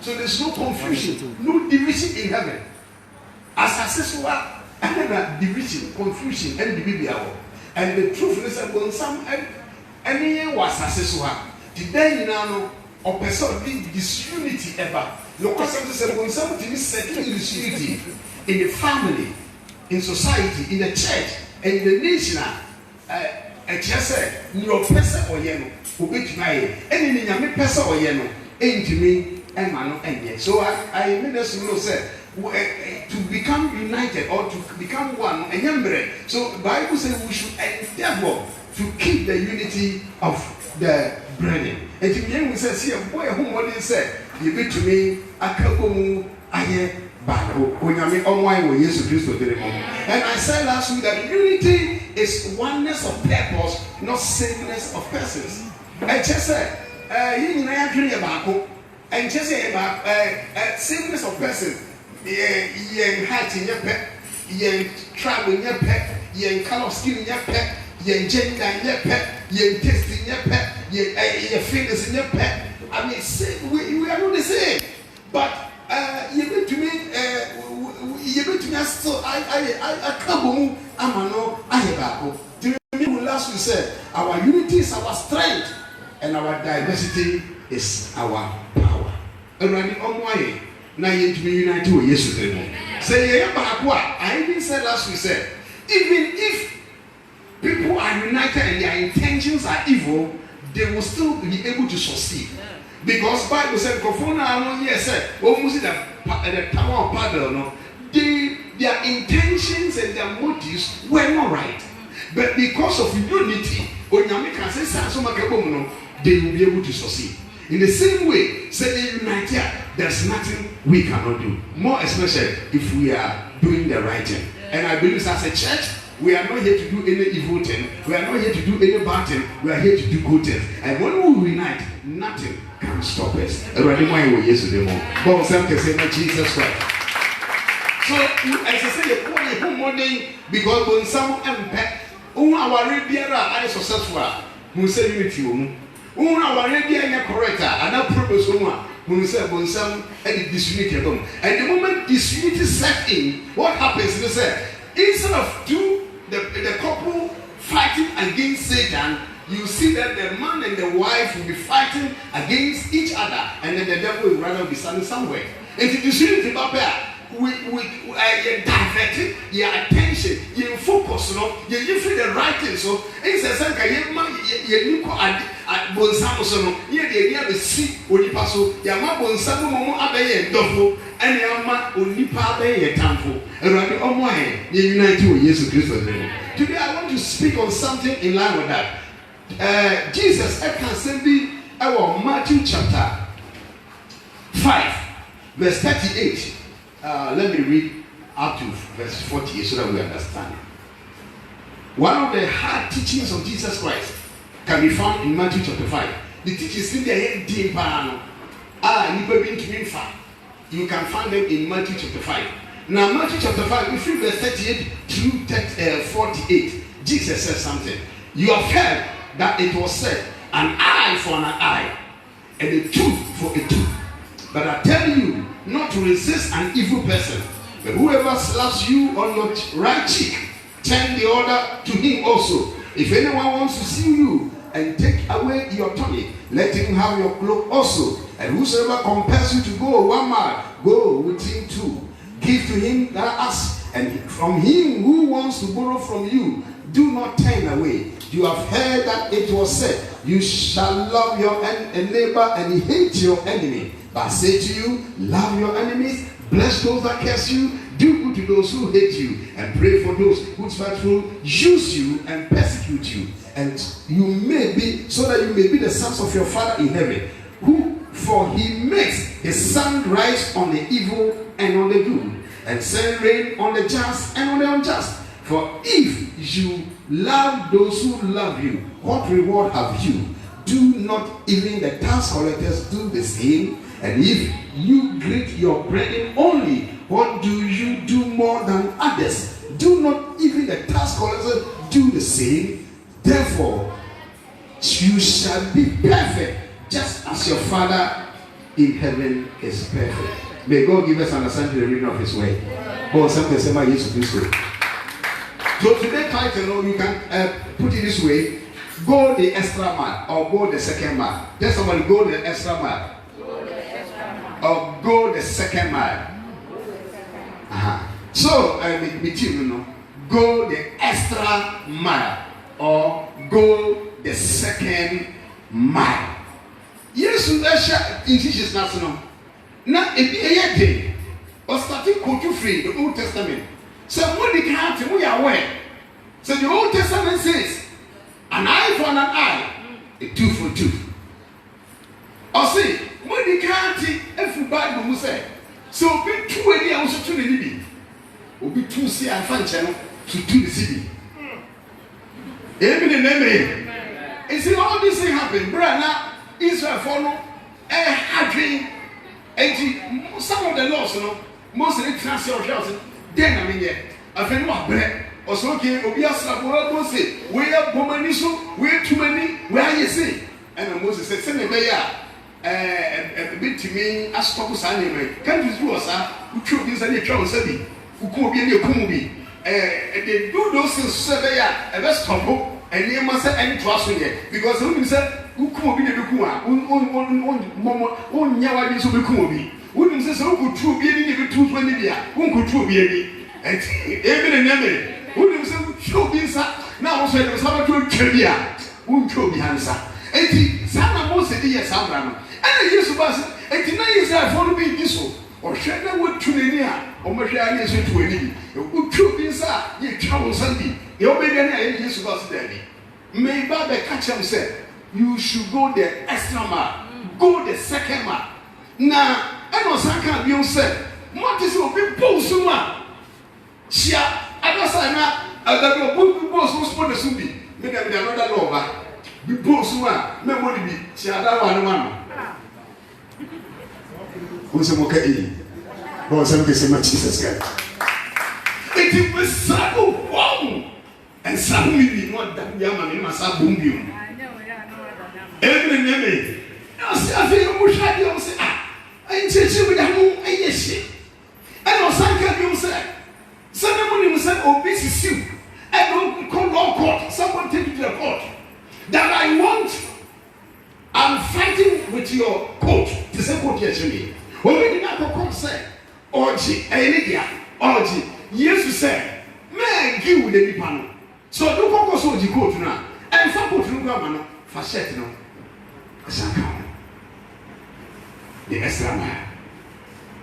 So there's no confusion, no division in heaven. As a and division, confusion, and division. And the truth is that when some any was a today, you know, or person disunity ever. No question said when something is settling disunity in the family, in society, in the church, and in the nation. And just say, your person or yellow, who bet my and in your person or yellow, ain't to me, and man, and yet. So I made us know, say, to become united or to become one, and younger. So the Bible says we should endeavor to keep the unity of the brethren. And to me, we say, see a boy whom what they said, you bet to me, a couple, I hear. And I said last week that unity is oneness of purpose, not sameness of persons. And just said, you know, and just say about sameness of persons. Yen height in your pet, yen travel in your pet, yen color skin in your pet, yen gender in your pet, yen taste in your pet, yen fingers in your pet. I mean, we are not the same. But you bet to me, so I come, I have. Do you remember last we said our unity is our strength and our diversity is our power. And running on way, now you to be united with yesterday. Say, I even said last we said, even if people are united and their intentions are evil, they will still be able to succeed. Because Bible said, almost the tower of Babel, no, their intentions and their motives were not right. But because of unity, they will be able to succeed. In the same way, say they unite here, there's nothing we cannot do. More especially if we are doing the right thing. And I believe as a church, we are not here to do any evil thing. We are not here to do any bad thing. We are here to do good things. And when we unite, nothing can stop us. Already, why we yesterday more? But some can say, Jesus Christ. So, as I say, the morning because when some impact, our radio are successful. Who say unity? Our radio are correct. And now purpose who say when some disunity. And the moment disunity set in, what happens? They say instead of the couple fighting against Satan, you see that the man and the wife will be fighting against each other, and then the devil will rather be standing somewhere. And if you see it about that, we diverting your attention, you focus, you feel the right thing. So, it's a second, you at Bonsamosono, you have a seat when you pass, Yama Bonsamo Abe Dofo, and Yama Unipa Abe Tampo, and Rabbi Omoe, you unite with Jesus Christ. Today, I want to speak on something in line with that. Jesus, I can send me our Matthew chapter 5, verse 38. Let me read up to verse 48 so that we understand. One of the hard teachings of Jesus Christ can be found in Matthew chapter 5. The teachings in the deep you can find them in Matthew chapter 5. Now, Matthew chapter 5, if you read verse 38 through 48, Jesus says something. You have heard that it was said, an eye for an eye, and a tooth for a tooth. But I tell you not to resist an evil person. But whoever slaps you on your right cheek, turn the other to him also. If anyone wants to sue you and take away your tunic, let him have your cloak also. And whosoever compels you to go 1 mile, go with him too. Give to him that asks, and from him who wants to borrow from you, do not turn away. You have heard that it was said, you shall love your neighbor and hate your enemy. But I say to you, love your enemies, bless those that curse you, do good to those who hate you, and pray for those who spitefully use you and persecute you. And you may be, so that you may be the sons of your Father in heaven, for he makes his sun rise on the evil and on the good, and send rain on the just and on the unjust. For if you love those who love you, what reward have you? Do not even the tax collectors do the same? And if you greet your brethren only, what do you do more than others? Do not even the tax collectors do the same? Therefore, you shall be perfect, just as your Father in heaven is perfect. May God give us understanding the reading of His word. God, something say my Jesus Christ. So today's title, you can put it this way: go the extra mile or go the second mile. Tell somebody, go the extra mile. Or go the second mile. So go the extra mile or go the second mile. Yes, in Jesus' national. Now, if you day or starting quote free the Old Testament. So what the country we are aware. So the Old Testament says, an eye for an eye, a tooth for tooth. Or say, what the country every Bible will say. So be two a year also to the living. Will be two see and fan channel to the city. Amen and amen. And see all these things happen. Brother, Israel follow a having some of the laws, you know, most of the translation house. Then I mean, yeah, I think what bread or so okay, Obia Sabo say, we are Bomaniso, we are too many, where you say. And Moses said, send a bit to me as focus anyway. Can't you do us, who should be any trouble, said he, who could be in your Kumubi. They do those things, say, a best humble, and you must have any trust in it. Because who said, who could be the Kua, one Yawa is Kubi. Wouldn't say so could true be any 220 years, who could true be any. And Amen and amen. Wouldn't say, show be now, say, there was how to trivia, won't show be answer. 80 Sana Moses, yes, Abraham. And I used to ask 89 years I want to be this or share that word to the near or Mashia is to any. Who true be sir, ye travel Sunday. The obedient I used to ask daddy. May Baba catch him said, you should go the extra mile, go the second mile. Now, I know some can't be said, what is your people so much? Shia, I don't say now, I got your book was so spot the Subi. Maybe another lover. Be both one, memory be, Shia, one. Who's a monkey? Or something so much Jesus Christ. It is so wow. And some really not that young in my son boom you. Every name. I feel much happy. I say, I ain't changing with a moon, I yes. I know some can say. Somebody will say, oh, this is you. I don't call law court. Someone take it to the court. That I want. I'm fighting with your court. To say court yes to me. When we did not go court say, Orgy, Elidia, Orgy. Yes, you say, man, give with the panel. So don't go so the court now. And some court no government for set no. The extra mile.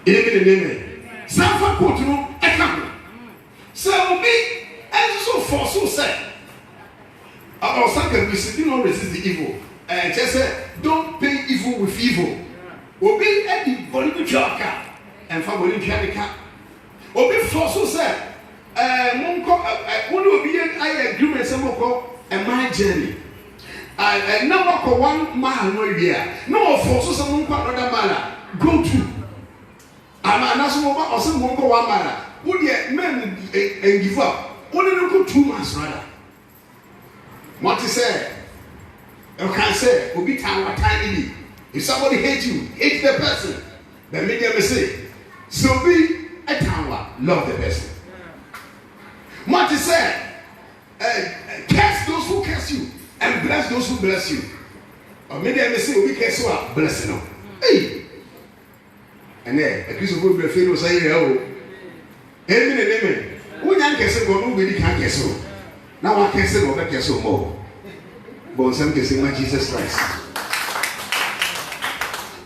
Amen. Some for court no. I come. So me, and so for so say. Our second, we do not resist the evil. And just say, don't pay evil with evil. Obi at the body job and for body job. Obi for so say, Monko, one will be an agreement, some call a my journey. I never call 1 mile no year. No, for so some another mile. Go to. I'm a national or some won't go 1 mile. Would ye men and give up? Only go 2 months rather. What to say? You can say, will be time or tiny. If somebody hates you, hate the person, then make them say, so be a town, love the person. What to say? Curse those who curse you and bless those who bless you. Or maybe I may say, we curse you, blessing them. Hey! And then, a piece of wood will fail to say, oh, amen and amen. Who can't guess it, nobody can't guess so. Now I can't say, no, I can't so more. But some can say, my Jesus Christ.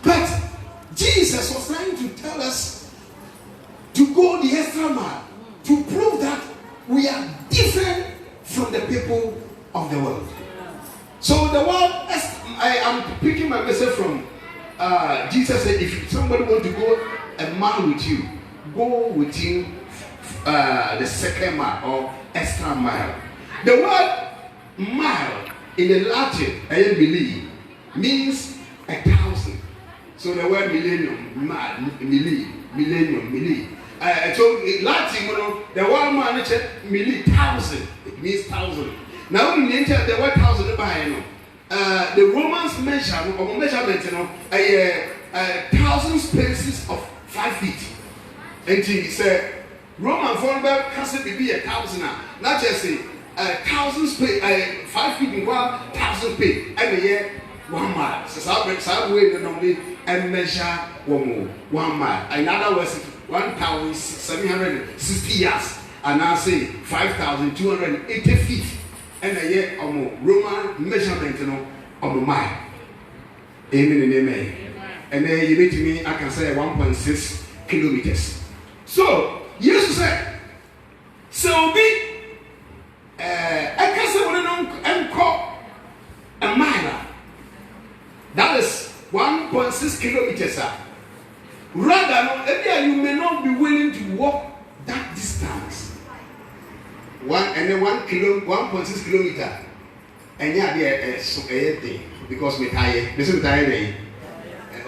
But Jesus was trying to tell us to go the extra mile to prove that we are different from the people of the world. So the world, I am picking my message from Jesus said, if somebody want to go a mile with you, go with him the second mile or extra mile. The word mile in the Latin, I believe, means 1,000. So the word millennium, millennium. So in Latin, the word man, 1,000. It means 1,000. Now when you enter the word 1,000, the Romans measure or measurement, 1,000 spaces of 5 feet. And he said, Roman Fonberg can't be 1,000. Not just say 1,000 space, 5 feet in 1,000 space. And a year, 1 mile. So Subway normally and measure 1 mile. In other words, 1,760 yards. And I say 5,280 feet. And a year Roman measurement on a mile. Amen and amen. And then you need to me, I can say 1.6 kilometers. So, Jesus said, so be I can say what I call a mile. That is 1.6 kilometers. Rather, you may not be willing to walk that distance. 1.6 kilometer. And yeah, thing because we tired. This is tired.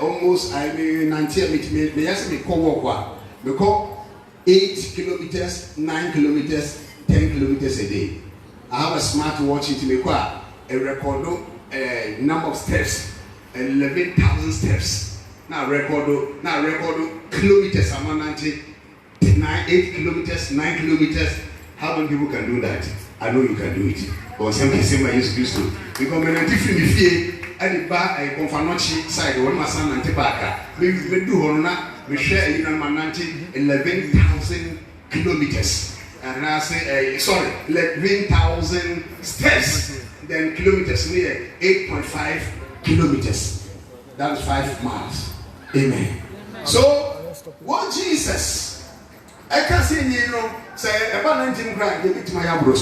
Almost I mean 90 me yes me walk. We call 8 kilometers, 9 kilometers, 10 kilometers a day. I have a smart watch to me a record number of steps, 11,000 steps. Now record kilometers. I'm 8 kilometers, 9 kilometers. How many people can do that? I know you can do it. Or something similar is used to. Because when I different if you at the back, I come from side, one my son and tobacco. We do Horona, we share 11,000 kilometers. And I say, 11,000 steps. Then kilometers near 8.5 kilometers. That's 5 miles. Amen. So, what Jesus, I can see, say, about 19 grand, give it to my abros.